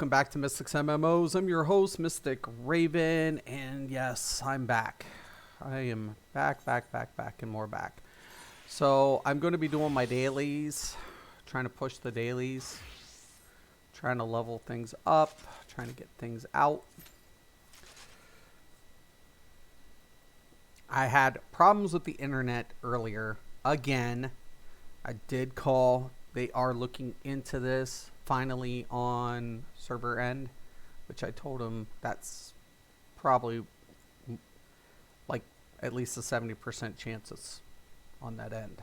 welcome back to Mystics MMOs. I'm your host, Mystic Raven, and yes, I'm back. I am back, and more back. So I'm going to be doing my dailies, trying to push the dailies, trying to level things up, trying to get things out. I had problems with the internet earlier. Again, I did call. They are looking into this finally on server end, which I told them that's probably like at least a 70% chances on that end.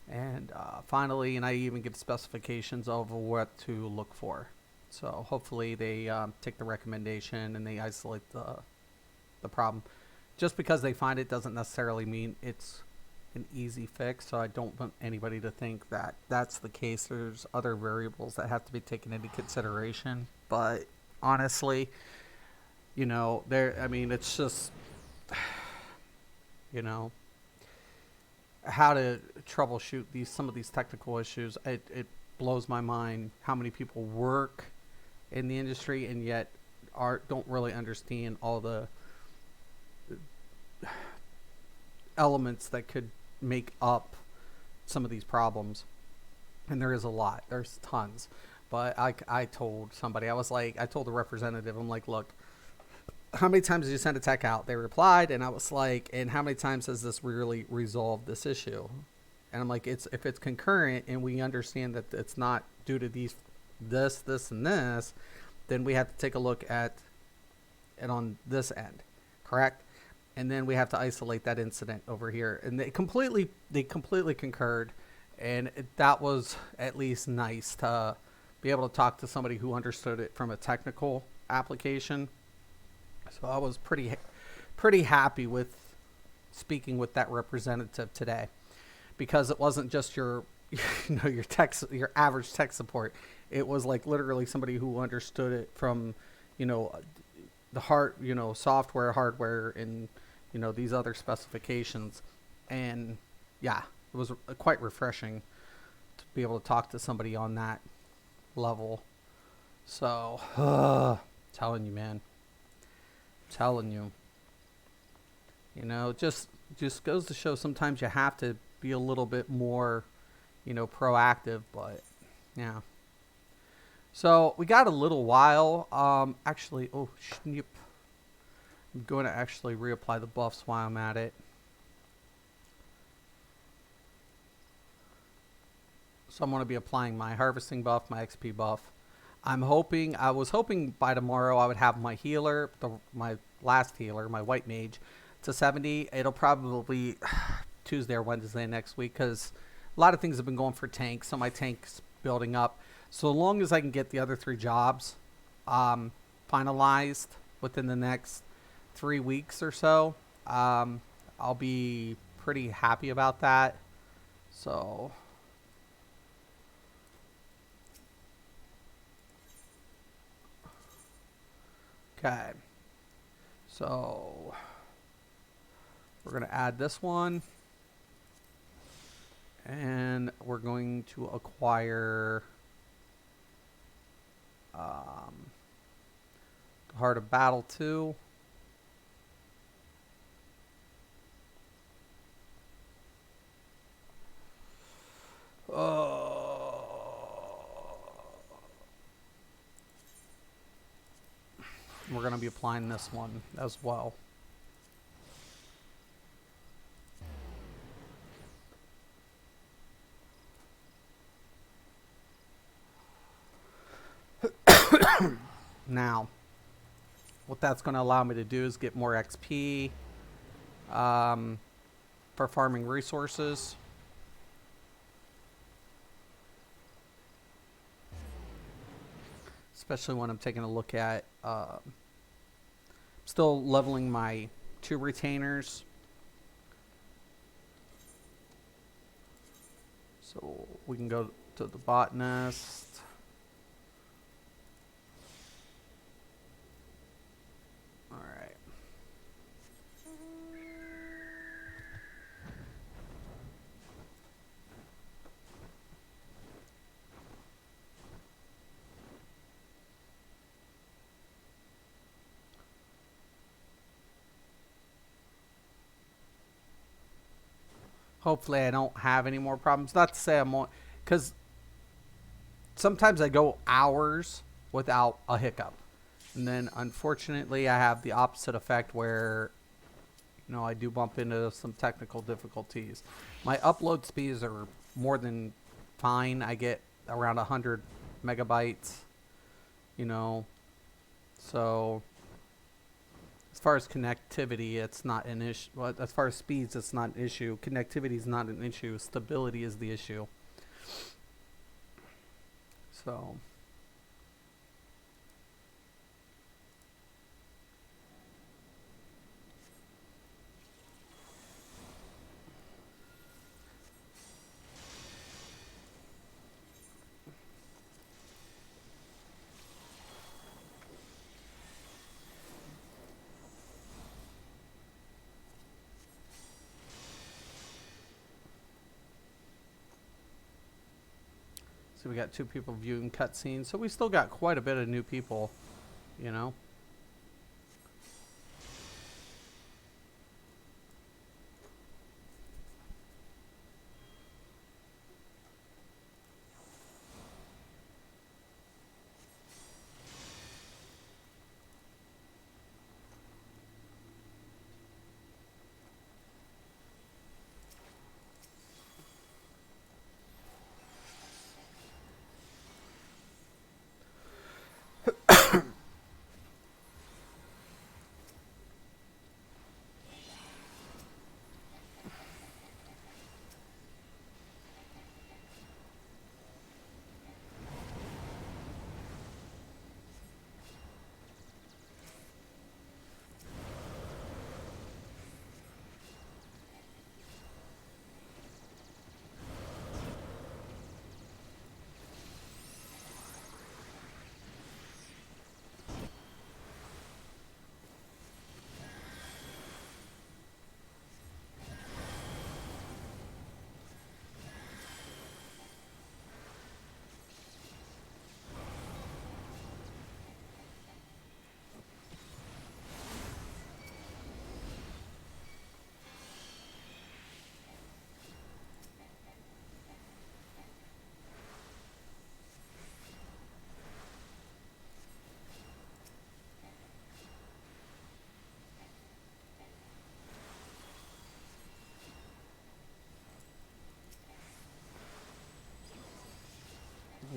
And finally, and I even give specifications of what to look for. So hopefully they take the recommendation and they isolate the problem. Just because they find it doesn't necessarily mean it's an easy fix, so I don't want anybody to think that that's the case. There's other variables that have to be taken into consideration, but honestly, it's just, how to troubleshoot some of these technical issues. It blows my mind how many people work in the industry and yet don't really understand all the elements that could make up some of these problems. And there is a lot. There's tons. But I told somebody, I told the representative, I'm like, look, how many times did you send a tech out? They replied, and I was like, and how many times has this really resolved this issue? And I'm like, if it's concurrent and we understand that it's not due to this, and this, then we have to take a look at it on this end, correct? And then we have to isolate that incident over here. And they completely concurred. And that was at least nice to be able to talk to somebody who understood it from a technical application. So I was pretty happy with speaking with that representative today, because it wasn't just your average tech support. It was like literally somebody who understood it from, the software, hardware, and these other specifications. And yeah, it was quite refreshing to be able to talk to somebody on that level. So telling you, man, telling you, just goes to show sometimes you have to be a little bit more proactive. But yeah, so we got a little while. Actually, oh snip, I'm going to actually reapply the buffs while I'm at it. So I'm going to be applying my harvesting buff, my XP buff. I was hoping by tomorrow I would have my healer, my last healer, my white mage, to 70. It'll probably be Tuesday or Wednesday next week, because a lot of things have been going for tanks, so my tank's building up. So long as I can get the other 3 jobs finalized within the next 3 weeks or so, I'll be pretty happy about that. So okay, so we're going to add this one, and we're going to acquire the Heart of Battle 2. We're going to be applying this one as well. Now, what that's going to allow me to do is get more XP for farming resources. Especially when I'm taking a look at still leveling my 2 retainers. So we can go to the botanist. All right. hopefully I don't have any more problems. Not to say I'm on, because sometimes I go hours without a hiccup, and then unfortunately I have the opposite effect where I do bump into some technical difficulties. My upload speeds are more than fine. I get around 100 megabytes, you know. So as far as connectivity, it's not an issue. Well, as far as speeds, it's not an issue. Connectivity is not an issue. Stability is the issue. So we got 2 people viewing cutscenes. So we still got quite a bit of new people, you know.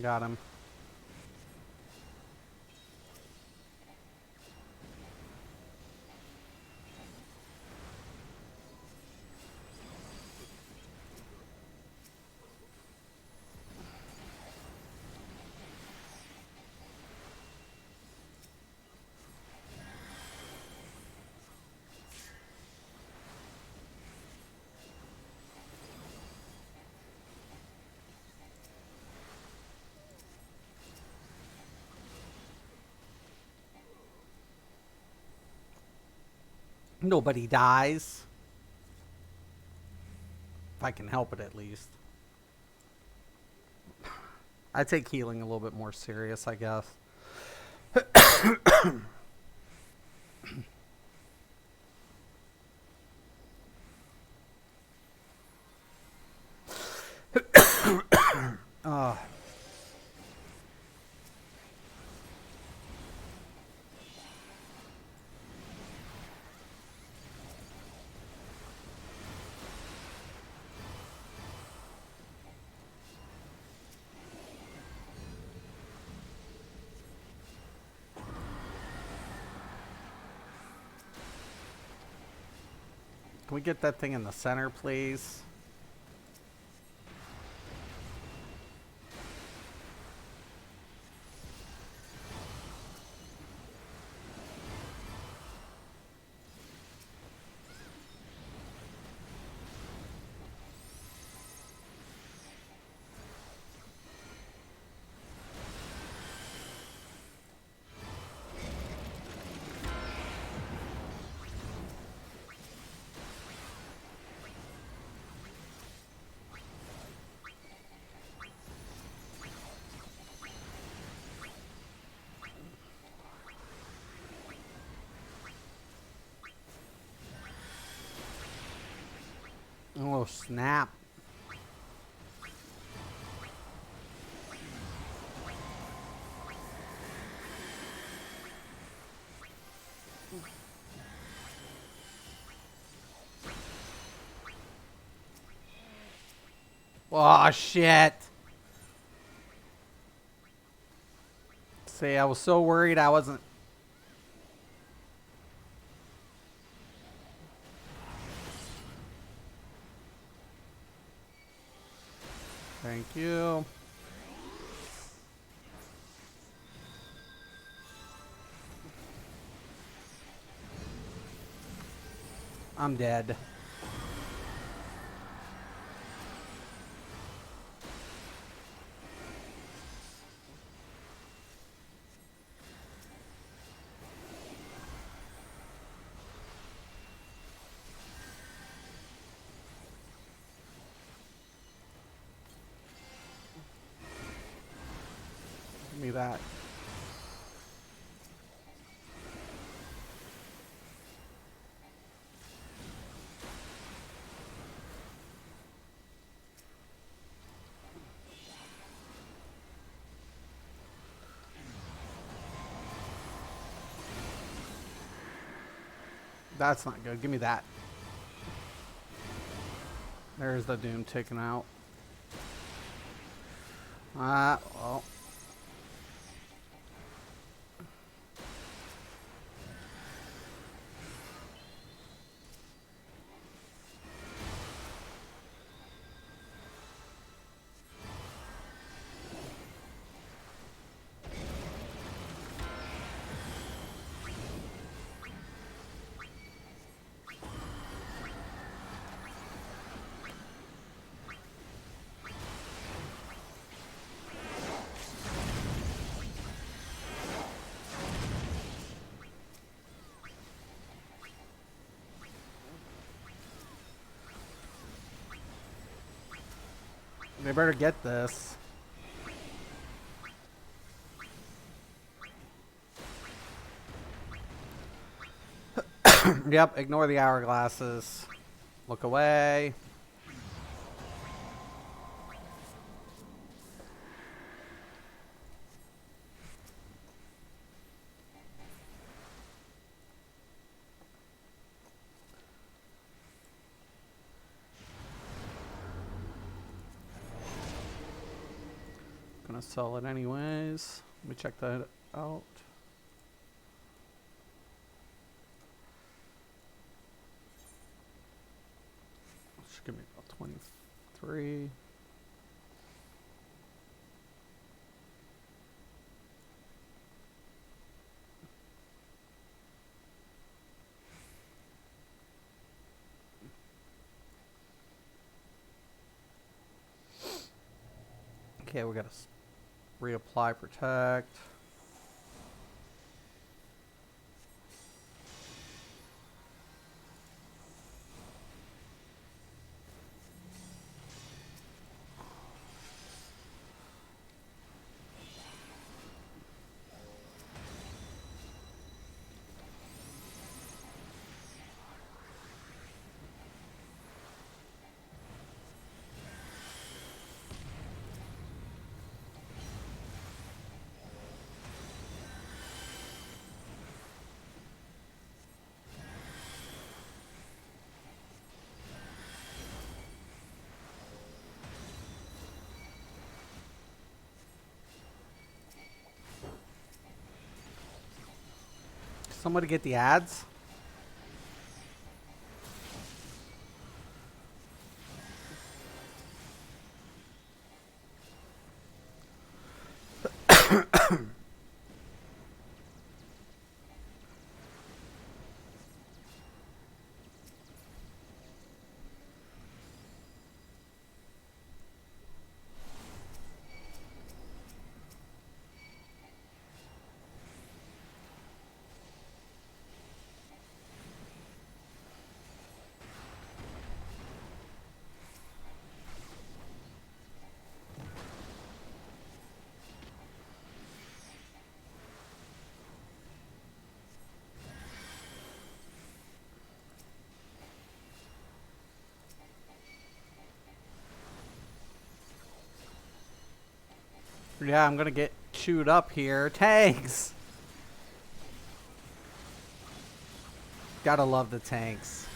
Got him. Nobody dies. If I can help it, at least. I take healing a little bit more serious, I guess. uh, can we get that thing in the center, please? Oh, snap. Oh, shit. See, I was so worried I wasn't. Thank you. I'm dead. Give me that. That's not good. Give me that. There's the Doom taken out. Well. They better get this. Yep, ignore the hourglasses. Look away. Gonna sell it anyways. Let me check that out. Should give me about 23. Okay, we gotta reapply protect. Somebody get the ads. Yeah, I'm gonna get chewed up here. Tanks! Gotta love the tanks.